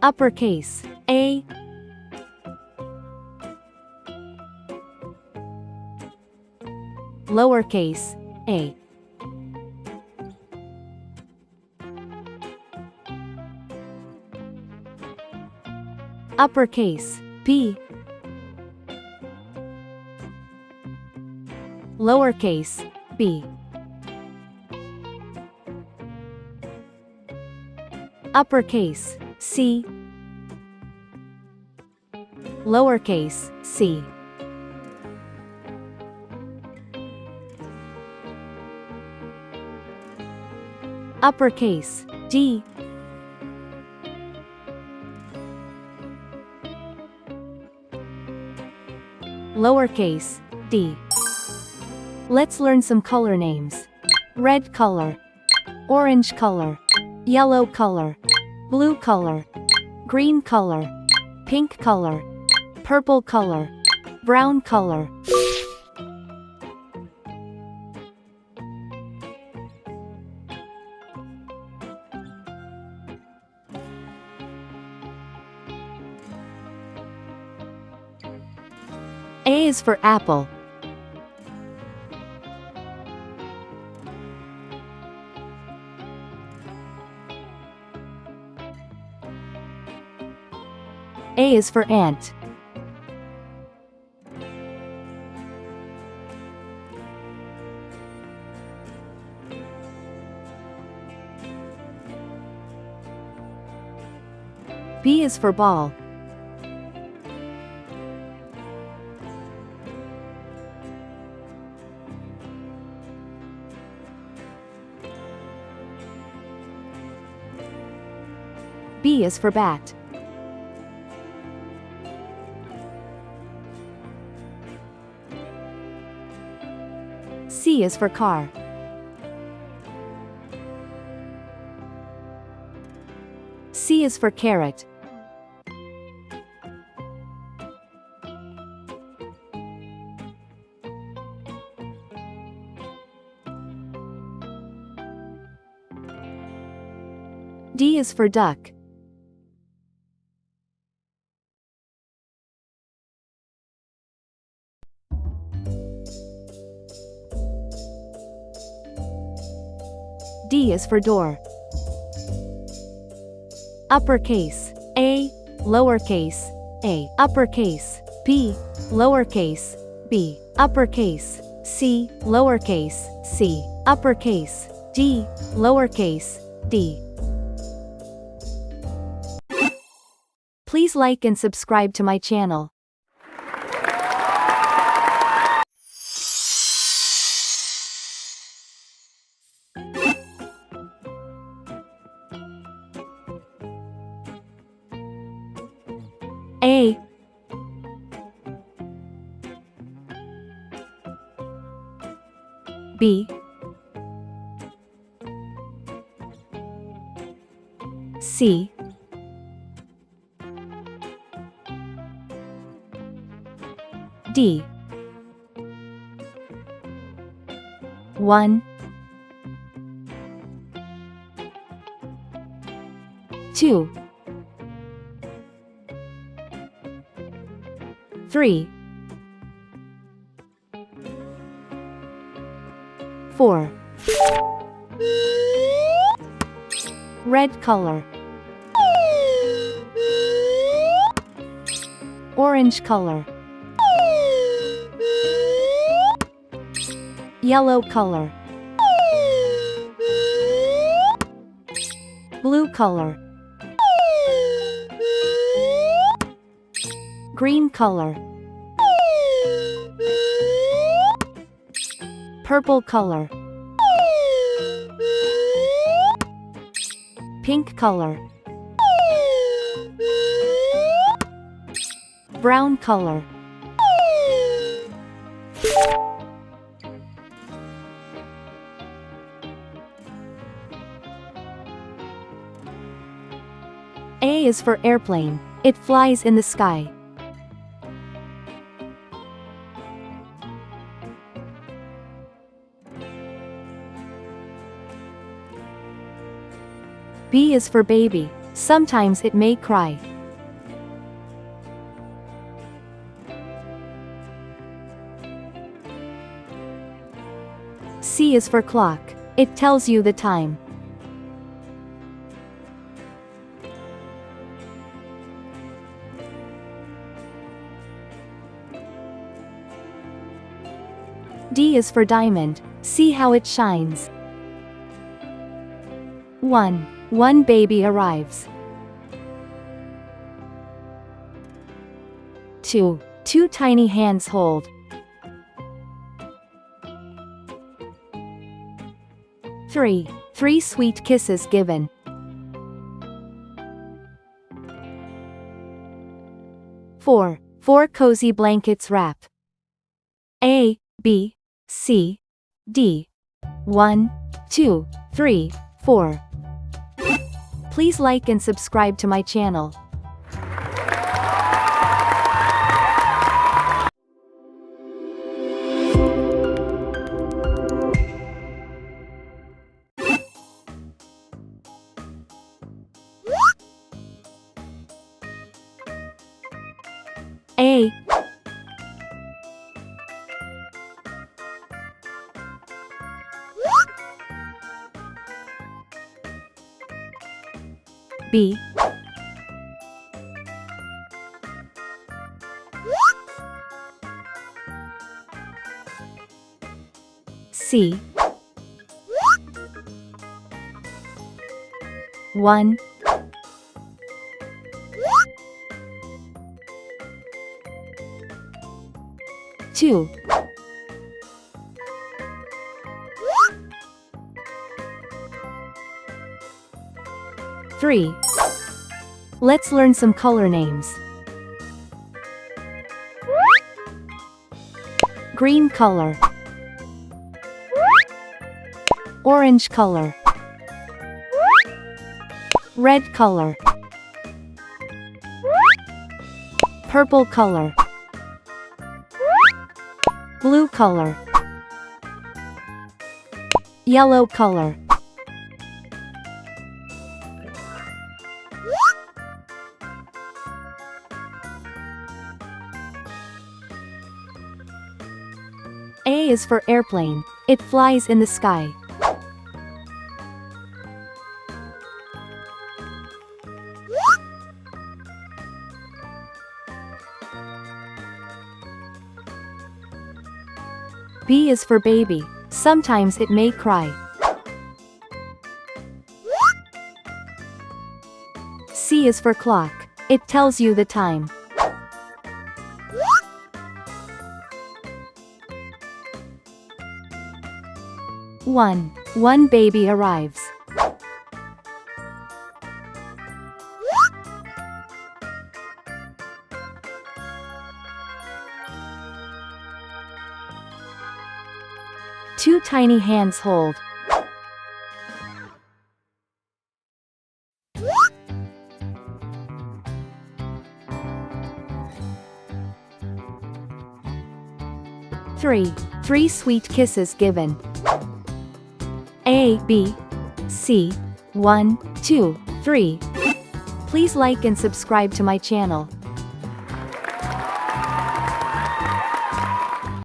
Uppercase A. Lowercase a. Uppercase B. Lowercase b. Uppercase C. Lowercase c. Uppercase D. Lowercase d. Let's learn some color names. Red color, orange color, yellow color, blue color, green color, pink color, purple color, brown color. A is for apple. A is for ant. B is for ball. B is for bat. C is for car. C is for carrot. D is for duck. D is for door. Uppercase A. Lowercase a. Uppercase B. Lowercase b. Uppercase C. Lowercase c. Uppercase D. Lowercase d. Please like and subscribe to my channel. A. B. C. D. 1 2 3 4 Red color, orange color, yellow color, blue color, green color, purple color, pink color, brown color. A is for airplane. It flies in the sky. B is for baby. Sometimes it may cry. C is for clock. It tells you the time. D is for diamond. See how it shines. 1. One baby arrives. 2. Two tiny hands hold. 3. Three sweet kisses given. 4. Four cozy blankets wrapped. A, B, C, D. 1, 2, 3, 4. Please like and subscribe to my channel. A, B, C, 1, 2, 3. Let's learn some color names. Green color. Orange color. Red color. Purple color. Blue color. Yellow color. A is for airplane. It flies in the sky. B is for baby. Sometimes it may cry. C is for clock. It tells you the time. One baby arrives. 2 tiny hands hold. 3 sweet kisses given. A, B, C, 1, 2, 3. Please like and subscribe to my channel.